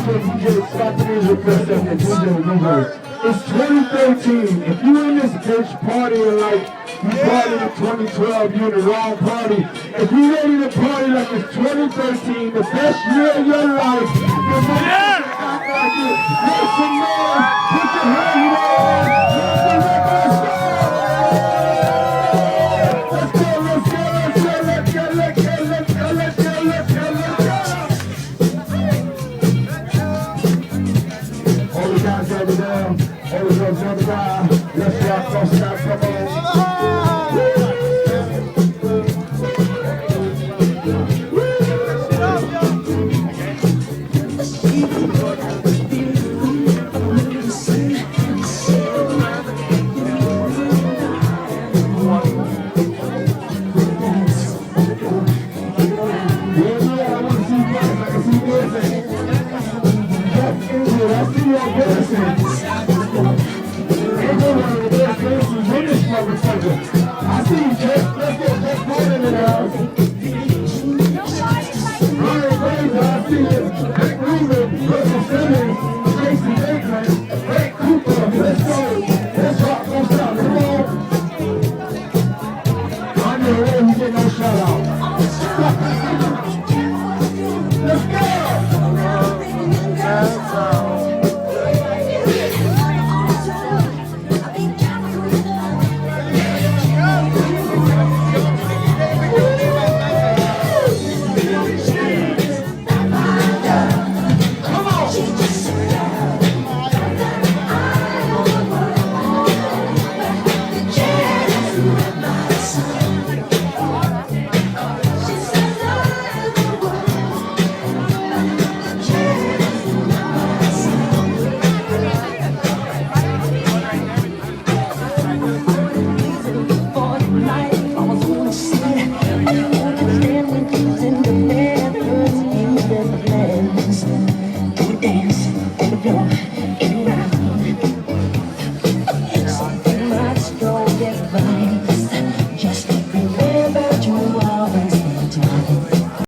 DJ, stop the music for a second. DJ. It's 2013. If you in this bitch partying like you partied in 2012, you in the wrong party. If you ready to party like it's 2013, the best year of your life, act like it. Make some noise. Put your hand on. Let the record start. Let's go. All the guys over there, all the girls over there. Let's rock, come on. I see you, Jeff. Let's get Jeff Gordon in the house. Ryan Blazer, I see you. Rick Rubin, Russell Simmons, Tracy Bateman, Frank Cooper. Let's go. Let's rock, don't stop. Come on. On your way, you get no shout out. Let's go. Dance on the floor.